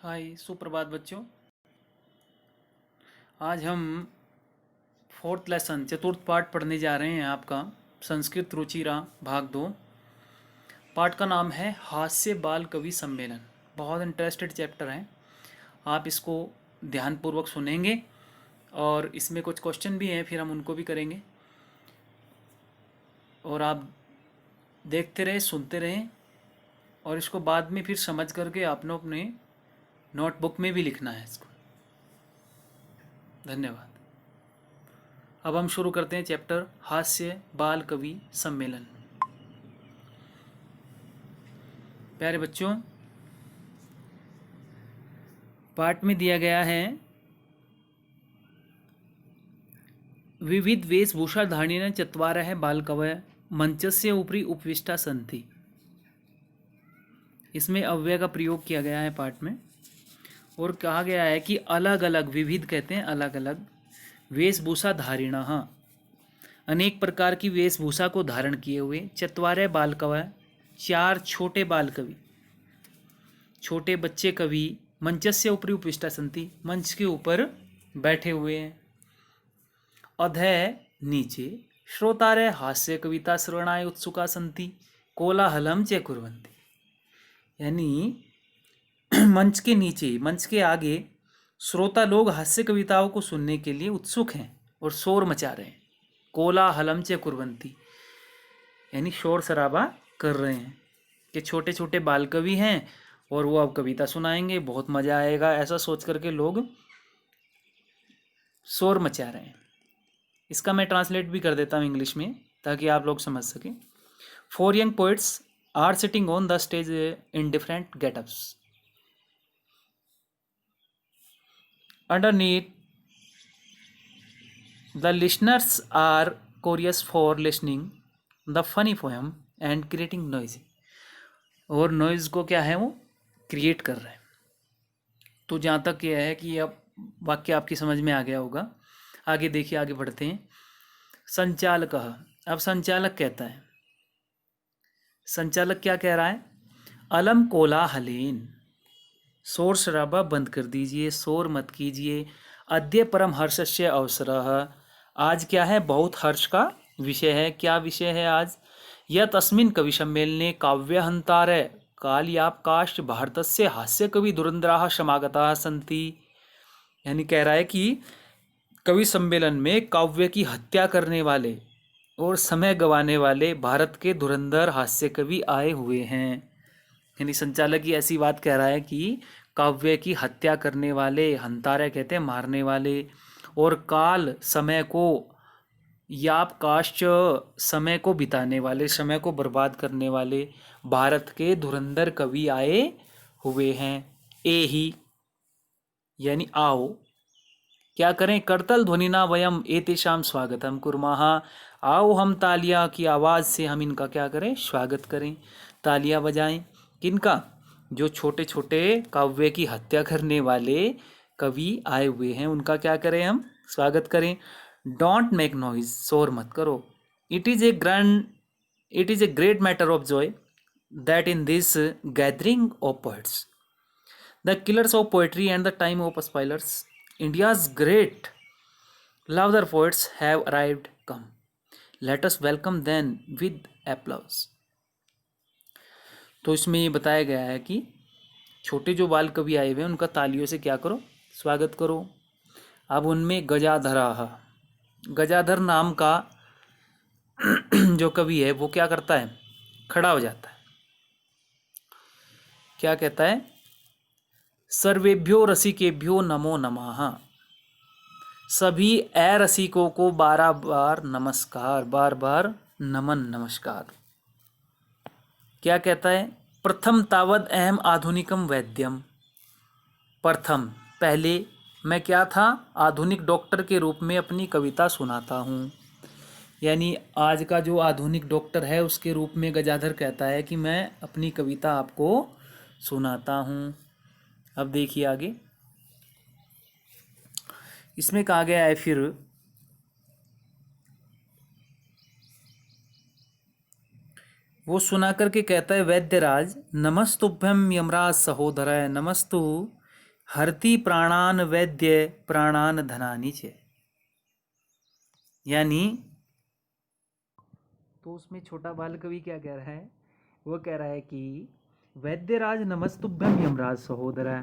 हाय सुप्रभात बच्चों। आज हम फोर्थ लेसन चतुर्थ पाठ पढ़ने जा रहे हैं। आपका संस्कृत रुचिरा भाग 2। पाठ का नाम है हास्य बाल कवि सम्मेलन। बहुत इंटरेस्टेड चैप्टर है। आप इसको ध्यानपूर्वक सुनेंगे और इसमें कुछ क्वेश्चन भी हैं, फिर हम उनको भी करेंगे। और आप देखते रहें, सुनते रहें और इसको बाद में फिर समझ करके आपने अपने नोटबुक में भी लिखना है इसको। धन्यवाद। अब हम शुरू करते हैं चैप्टर हास्य बाल कवि सम्मेलन। प्यारे बच्चों, पाठ में दिया गया है विविध वेशभूषा धारणेन चत्वारः बालकवयः मंचस्य उपरि उपविष्टा सन्ति। इसमें अव्यय का प्रयोग किया गया है पाठ में और कहा गया है कि अलग अलग, विविध कहते हैं अलग अलग, वेशभूषा धारिणः, अनेक प्रकार की वेशभूषा को धारण किए हुए, चत्वारः बालकवयः, चार छोटे बाल कवि, छोटे बच्चे कवि, मंचस्य उपरि उपविष्टा सन्ति, मंच के ऊपर बैठे हुए हैं, अधः नीचे, श्रोतारः हास्य कविता श्रवणाय उत्सुका सन्ति, कोलाहलम च कुर्वन्ति। यानी मंच के नीचे, मंच के आगे श्रोता लोग हास्य कविताओं को सुनने के लिए उत्सुक हैं और शोर मचा रहे हैं। कोलाहलम च कुर्वन्ति यानी शोर शराबा कर रहे हैं कि छोटे छोटे बाल कवि हैं और वो अब कविता सुनाएंगे, बहुत मज़ा आएगा, ऐसा सोच करके लोग शोर मचा रहे हैं। इसका मैं ट्रांसलेट भी कर देता हूँ इंग्लिश में ताकि आप लोग समझ सकें। 4 young poets are sitting on the stage in different get-ups. Underneath, the listeners are curious for listening the funny poem and creating noise. और नॉइज़ को क्या है, वो क्रिएट कर रहे हैं। तो जहाँ तक यह है कि अब वाक्य आपकी समझ में आ गया होगा। आगे देखिए, आगे बढ़ते हैं। संचालक, अब संचालक कहता है, संचालक क्या कह रहा है, अलम कोलाहलेन, शोर शराबा बंद कर दीजिए, शोर मत कीजिए। अद्य परम हर्षस्य अवसरः, आज क्या है, बहुत हर्ष का विषय है। क्या विषय है आज, यत् अस्मिन् कवि सम्मेलने काव्यहंतारः कालियापकाश्च भारतस्य हास्य कवि धुरंधराः समागताः सन्ति। यानी कह रहा है कि कवि सम्मेलन में काव्य की हत्या करने वाले और समय गंवाने वाले भारत के धुरंधर हास्य कवि आए हुए हैं। यानी संचालक ही ऐसी बात कह रहा है कि काव्य की हत्या करने वाले, हंतारे कहते हैं मारने वाले, और काल समय को, यापकाश्च समय को बिताने वाले, समय को बर्बाद करने वाले भारत के धुरंधर कवि आए हुए हैं। एहि यानी आओ, क्या करें, करतल ध्वनिना वयम एतेषाम स्वागतम कुर्मः, आओ हम तालियां की आवाज़ से हम इनका क्या करें, स्वागत करें, तालियां बजाएं। किनका, जो छोटे छोटे काव्य की हत्या करने वाले कवि आए हुए हैं उनका क्या करें, हम स्वागत करें। डोंट मेक नॉइज, शोर मत करो। It is a great matter of joy that in this gathering of poets the killers of poetry and the time of spoilers, India's great louder poets have arrived come. Let us welcome them with applause. तो इसमें ये बताया गया है कि छोटे जो बाल कवि आए हुए हैं उनका तालियों से क्या करो, स्वागत करो। अब उनमें गजाधरा, गजाधर नाम का जो कवि है वो क्या करता है, खड़ा हो जाता है, क्या कहता है, सर्वेभ्यो रसिकेभ्यो नमो नमः, सभी रसिकों को बार बार नमस्कार, बार बार नमन नमस्कार। क्या कहता है, प्रथम तावद अहम आधुनिकम वैद्यम, प्रथम पहले मैं क्या था, आधुनिक डॉक्टर के रूप में अपनी कविता सुनाता हूँ। यानी आज का जो आधुनिक डॉक्टर है उसके रूप में गजाधर कहता है कि मैं अपनी कविता आपको सुनाता हूँ। अब देखिए आगे, इसमें कहा गया है फिर, वो सुना करके कहता है, वैद्यराज नमस्तुभ्यम यमराज सहोदराय, नमस्तु हरति प्राणान वैद्य प्राणान धनानि च। यानी तो उसमें छोटा बाल कवि क्या कह रहा है, वो कह रहा है कि वैद्यराज नमस्तुभ्यम यमराज सहोदरा,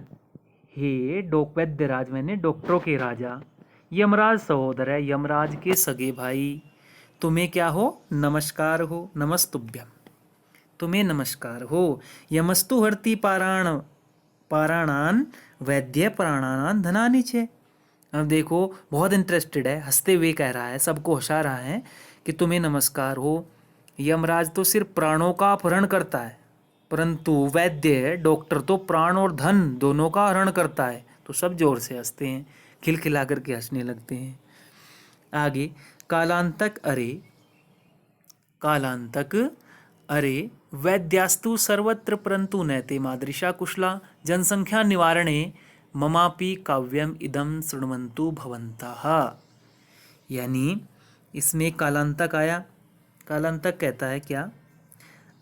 हे वैद्यराज मैंने डॉक्टरों के राजा, यमराज सहोदर है यमराज के सगे भाई, तुम्हें क्या हो, नमस्कार हो, नमस्तुभ्यम, तुम्हें नमस्कार हो। यमस्तु हरति पाराणान वैद्य प्राणानान धनानि च। अब देखो बहुत इंटरेस्टेड है, हंसते हुए कह रहा है, सबको हंसा रहा है कि तुम्हें नमस्कार हो। यमराज तो सिर्फ प्राणों का अपहरण करता है, परंतु वैद्य डॉक्टर तो प्राण और धन दोनों का हरण करता है। तो सब जोर से हंसते हैं, खिलखिला करके हंसने लगते हैं। आगे, कालांतक अरे वैद्यास्तु सर्वत्र परंतु नैते मादृशा कुशला, जनसंख्या निवारणे ममापि काव्यम इदम शृण्वन्तु भवन्तः। यानी इसमें कालांतक आया। कालांतक कहता है क्या,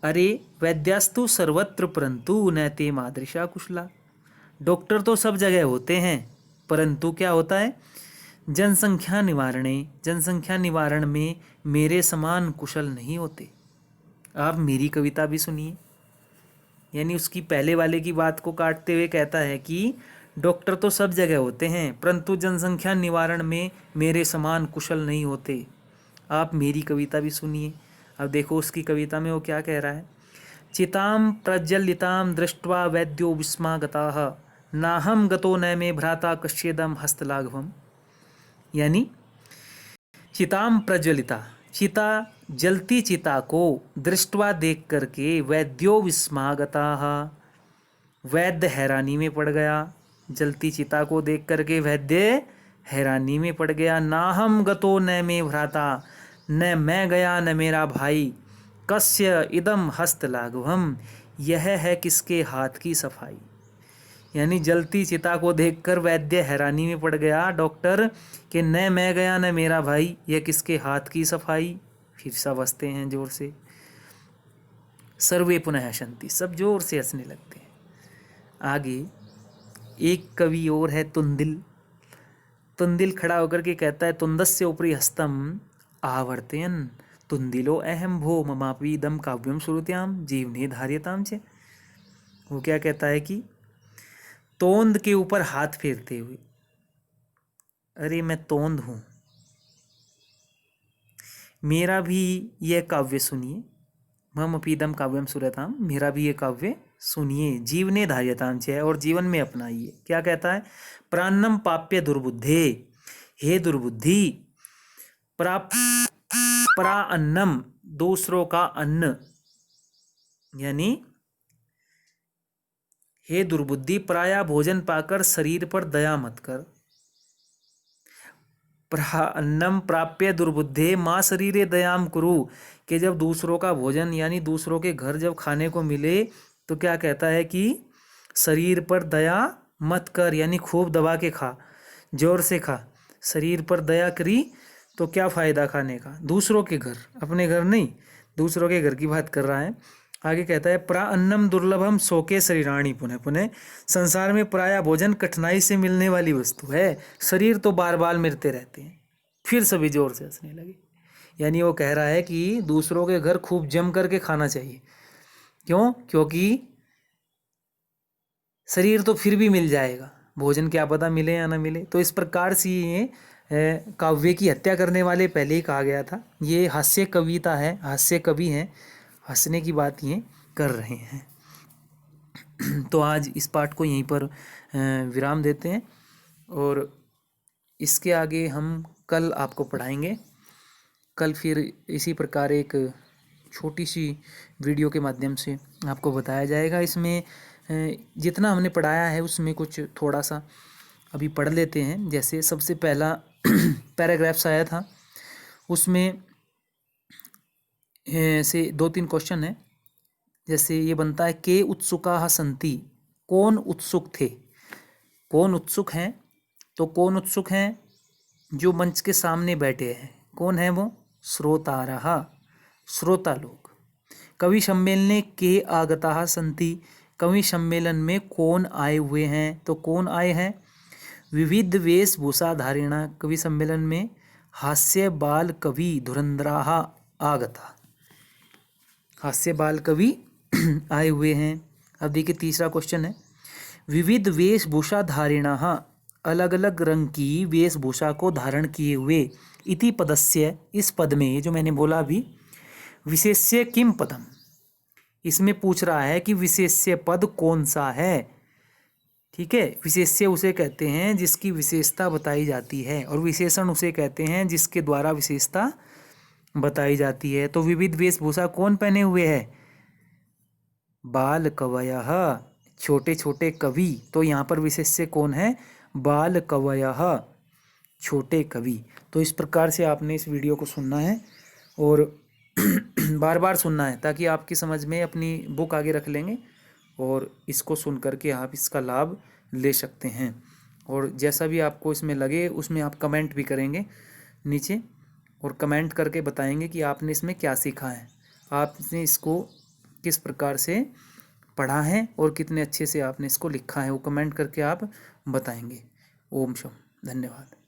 अरे वैद्यास्तु सर्वत्र परंतु नैते मादृशा कुशला, डॉक्टर तो सब जगह होते हैं, परंतु क्या होता है, जनसंख्या निवारण में मेरे समान कुशल नहीं होते। आप मेरी कविता भी सुनिए। यानी उसकी पहले वाले की बात को काटते हुए कहता है कि डॉक्टर तो सब जगह होते हैं, परंतु जनसंख्या निवारण में मेरे समान कुशल नहीं होते। आप मेरी कविता भी सुनिए। अब देखो उसकी कविता में वो क्या कह रहा है, चितां प्रज्वलितां दृष्ट्वा वैद्यो विस्मागताः, नाहं गतो न मे भ्राता कश्चिदं हस्तलाघवम्। यानी चितां प्रज्वलिता, चिता जलती चिता को दृष्टवा देख करके वैद्यो विस्मागताः, वैद्य हैरानी में पड़ गया। जलती चिता को देख करके वैद्य हैरानी में पड़ गया। नाहम गतो न मे भ्राता, न मैं गया न मेरा भाई, कस्य इदम हस्त लाघवम, यह है किसके हाथ की सफाई। यानी जलती चिता को देखकर वैद्य हैरानी में पड़ गया, डॉक्टर, कि न मैं गया न मेरा भाई, यह किसके हाथ की सफाई। फिर सब हंसते हैं जोर से, सर्वे पुनः हसन्ति, सब जोर से हंसने लगते हैं। आगे एक कवि और है तुंदिल। तुंदिल खड़ा होकर के कहता है, तुंदस्य उपरि हस्तम आवर्तयन तुंदिलो अहम भो ममापि इदम काव्यम श्रुत्याम जीवने धार्यताम च। वो क्या कहता है कि तोंद के ऊपर हाथ फेरते हुए, अरे मैं तोंद हूँ, मेरा भी यह काव्य सुनिए, मम अपीदम काव्यम सुरताम, मेरा भी ये काव्य सुनिए, जीवने धार्यताम च, और जीवन में अपनाइए। क्या कहता है, प्रान्नम पाप्य दुर्बुद्धे, हे दुर्बुद्धि, परा अन्नम, दूसरों का अन्न, यानी हे दुर्बुद्धि, पराया भोजन पाकर शरीर पर दया मत कर। अन्नम प्राप्य दुर्बुद्धे माँ शरीरे दयाम कुरु, कि जब दूसरों का भोजन यानी दूसरों के घर जब खाने को मिले तो क्या कहता है कि शरीर पर दया मत कर, यानी खूब दबा के खा, जोर से खा। शरीर पर दया करी तो क्या फ़ायदा खाने का, दूसरों के घर, अपने घर नहीं, दूसरों के घर की बात कर रहा है। आगे कहता है, प्रा अन्नम दुर्लभम शोके शरीराणी पुनः पुनः, संसार में पराया भोजन कठिनाई से मिलने वाली वस्तु है, शरीर तो बार बार मिलते रहते हैं। फिर सभी जोर से हंसने लगे। यानी वो कह रहा है कि दूसरों के घर खूब जम करके खाना चाहिए। क्यों? क्योंकि शरीर तो फिर भी मिल जाएगा, भोजन क्या पता मिले या ना मिले। तो इस प्रकार से ये काव्य की हत्या करने वाले पहले ही कहा गया था। ये हास्य कविता है, हास्य कवि हैं, हंसने की बात ये कर रहे हैं। तो आज इस पाठ को यहीं पर विराम देते हैं, और इसके आगे हम कल आपको पढ़ाएंगे। कल फिर इसी प्रकार एक छोटी सी वीडियो के माध्यम से आपको बताया जाएगा। इसमें जितना हमने पढ़ाया है उसमें कुछ थोड़ा सा अभी पढ़ लेते हैं। जैसे सबसे पहला पैराग्राफ्स आया था, उसमें से 2-3 क्वेश्चन है। जैसे ये बनता है, के उत्सुकाः सन्ति, कौन उत्सुक थे, कौन उत्सुक हैं। तो कौन उत्सुक हैं, जो मंच के सामने बैठे हैं। कौन है वो, श्रोतारः, श्रोता लोग। कवि सम्मेलने के आगताः सन्ति, कवि सम्मेलन में कौन आए हुए हैं? तो कौन आए हैं? विविध वेशभूषा धारिणा कवि सम्मेलन में हास्य बाल कवि धुरंधराः आगता। हास्य बाल कवि आए हुए हैं। अब देखिए तीसरा क्वेश्चन है, विविध वेशभूषा धारिणः अलग अलग रंग की वेशभूषा को धारण किए हुए इति पदस्य, इस पद में जो मैंने बोला अभी, विशेष्य किम पदम, इसमें पूछ रहा है कि विशेष्य पद कौन सा है। ठीक है, विशेष्य उसे कहते हैं जिसकी विशेषता बताई जाती है, और विशेषण उसे कहते हैं जिसके द्वारा विशेषता बताई जाती है। तो विविध वेशभूषा कौन पहने हुए है? बाल कवयः, छोटे छोटे कवि। तो यहाँ पर विशेष्य कौन है? बाल कवयः, छोटे कवि। तो इस प्रकार से आपने इस वीडियो को सुनना है और बार बार सुनना है, ताकि आपकी समझ में अपनी बुक आगे रख लेंगे और इसको सुन करके आप इसका लाभ ले सकते हैं। और जैसा भी आपको इसमें लगे उसमें आप कमेंट भी करेंगे नीचे, और कमेंट करके बताएंगे कि आपने इसमें क्या सीखा है, आपने इसको किस प्रकार से पढ़ा है और कितने अच्छे से आपने इसको लिखा है, वो कमेंट करके आप बताएंगे। ओम शम, धन्यवाद।